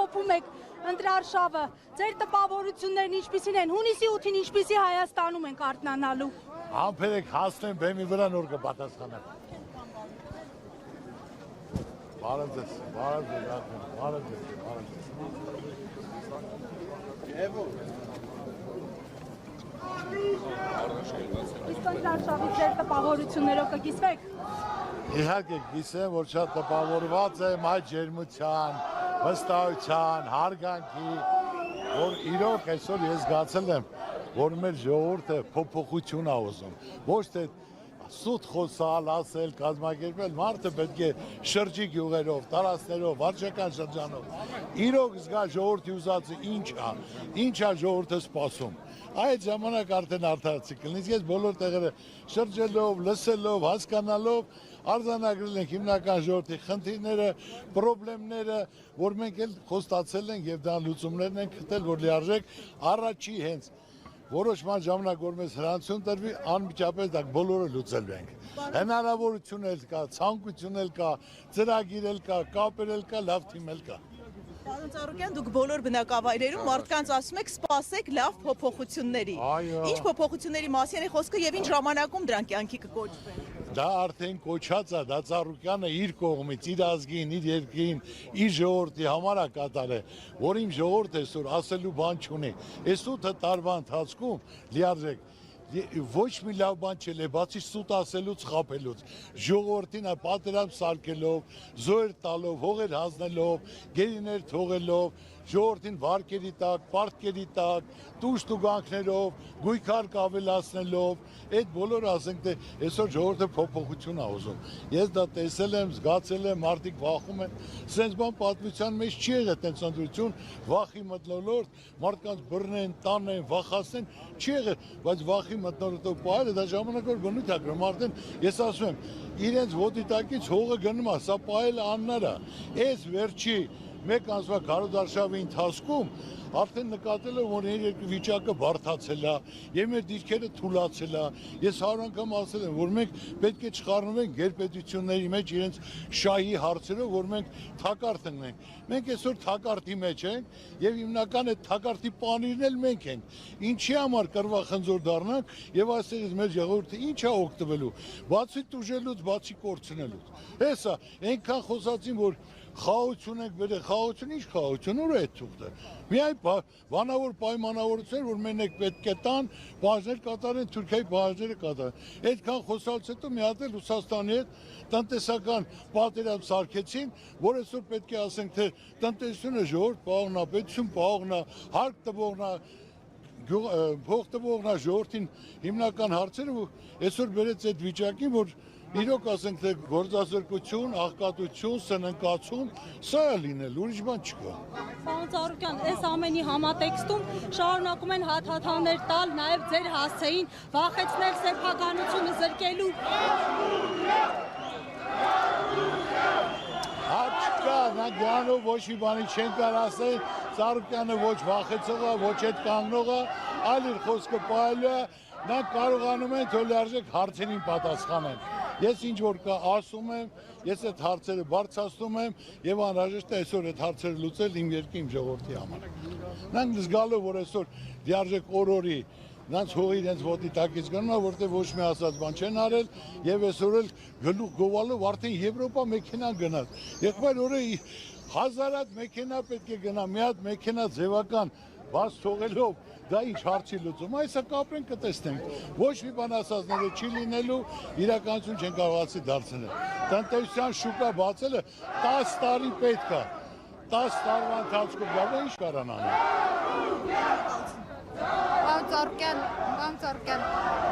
ամփոփում եք ընտրարշավը, ձեր տպավորություններն ինչպիսին են, հունիսի 8-ին ինչպիսի Հայաստանում ենք արթնանալու։ Ամփերեք հասնեն բեմի վրա նոր կպատասխանեմ։ Բարև ձեզ, բարև ձեզ։ Իսկ ընտրարշավից ձեր տպավորություններով կկիսվեք։ Իհարկե գիսեմ, որ շատ տպավորված եմ այդ ջերմության, վստահության, հարգանքի, որ իրոք այսօր ես զգացել եմ, որ մեր ժողովուրդը փոփոխություն է ուզում, ոչ թե սուտ խոսալ, ասել, կազմակերպել, մարդը պետք է շրջի գյուղերով, տարածքներով, վարչական շրջանով, իրոք զգա ժողովրդի ուզածը ինչ է ժողովուրդը սպասում։ Այդ ժամանակ արդեն արդարացի կլինի, ես բոլոր տեղերը շրջելով, լսելով, հասկանալով արձանագրել ենք հիմնական ժողովրդի խնդիրները, պրոբլեմները, որ մենք էլ խոստացել ենք եւ դա լուծումներն ենք գտել, որ լիարժեք առաջի հենց որոշման ժամանակ որ մեզ հրանցություն տրվի, անմիջապես դա բոլորը լուծելու ենք։ Հնարավորություն էլ կա, ցանկություն էլ կա, ծրագիր էլ կա, կապեր էլ կա, լավ թիմ էլ կա։ Պարոն Ծառուկյան, դուք բոլոր բնակավայրերում մարդկանց ասում եք սպասեք լավ փոփոխությունների։ Ինչ փոփոխությունների մասին է խոսքը եւ ինչ ժամանակում դրանք կյանքի կկոչվեն։ Դա արդեն կոչած է, դա Ծառուկյանը իր կողմից, իր ազգին, իր երկրին, իր ժողովրդի համար է կատարել, որ իմ ժողովուրդը այսօր ասելու բան չունի։ Այս 8 տարվա ընթացքում լիարժեք ոչ մի լավ բան չել է, բացի սուտ ասելուց, խաբելուց, ժողովրդին պատերազմ սարքելով, զոհեր տալով, հողեր հանձնելով, գերիներ թողելով, ժողովրդին վարկերի տակ, պարտքերի տակ, տուժտուգանքներով, գույքարկ ավելացնելով, այդ բոլորը ասենք թե այսօր ժողովուրդը փոփոխություն է ուզում։ Ես դա տեսել եմ, զգացել եմ, մարդիկ վախում են, սենց բան պատմության մեջ չի եղել տենց ընտրություն, վախի մթնոլորտ, մարդկանց բռնեն, տանեն, վախացնեն, չի եղել, բայց վախի մթնոլորտով պահելը դա ժամանակ որ բնույթ է գրում, արդեն ես ասում եմ, իրենց ոտի տակից հողը գնում է, սա պահելը անհնար է, այս վերջի մեկ ամսվա քարոզարշավի ընթացքում արդեն նկատել եմ, որ երկրի վիճակը բարդացել է, եւ մեր դիրքերը թուլացել է։ Ես 100 անգամ ասել եմ, որ մենք պետք է չխառնվենք գերպետությունների մեջ իրենց շահի հարցերով, որ մենք թակարդ ընկնենք։ Մենք այսօր թակարդի մեջ ենք եւ հիմնական այդ թակարդի պանիրն էլ մենք ենք։ Ինչի համար կռվախնձոր դառնանք եւ այսպես մեր ժողովուրդը ինչ է օգտվելու։ Բացի տուժելուց, բացի կորցնելուց։ Հեսա այնքան խոսացին, որ խաղություն եք բերել, խաղություն ինչ խաղություն, ուր է թուղթը։ Միայն բանավոր պայմանավորություններ, որ մենեք պետք է տան, բաժներ կատարեն, Թուրքիայի բաժները կատարեն։ Այդքան խոսալուց հետո մի հատ էլ Ռուսաստանի հետ տնտեսական պատերազմ սարքեցին, որ այսօր պետք է ասենք, թե տնտեսությունը ժողովուրդ պահողն է, պետություն պահողն է, հարկ տվողն է, փող տվողն է, ժողովրդին հիմնական հարցերը, ու այսօր բերեց այդ վիճակին, որ իրոք ասենք թե գործազրկություն, աղքատություն, սննկացում, սա է լինել, ուրիշ բան չկա։ Պարոն Ծառուկյան, այս ամենի համատեքստում շարունակում են հաթաթաններ տալ նաև ձեր հասցեին, վախեցնել սեփականությունը զրկելու։ Չկա, նա դրանով ոչ մի բանի չեն կարող ասել, Ծառուկյանը ոչ վախեցող է, ոչ այդ կանգնող է, այլ իր խոսքը պահելու է, նա կարողանում են թոլարժեք հարցերին պատասխանել։ Ես ինչ որ կա ասում եմ, ես այդ հարցերը բարձրացնում եմ եւ անհրաժեշտ է այսօր այդ հարցերը լուծել իմ երկրի, իմ ժողովրդի համար։ Նրանք զգալով, որ այսօր դիարժեք օրորի նրանց հողի իրենց ոտի տակից գնում է, որտեղ ոչ մի ասած բան չեն արել եւ այսօր էլ գլուխ գովալով արդեն Եվրոպա մեքենա գնաց։ Եղբայր օրը 1000 հատ մեքենա պետք է գնա, մի հատ մեքենա ձևական բաց թողելով, դա ինչ հարցի լուծում, այսա կապրենք կտեսնենք, ոչ մի բան ասածները չի լինելու, իրականություն չեն կարողացի դարձնել։ Տնտեսության շուկա բացելը 10 տարի պետք է, 10 տարվա ընթացքում դա ինչ կարան անել։ Պարոն Ծառուկյան,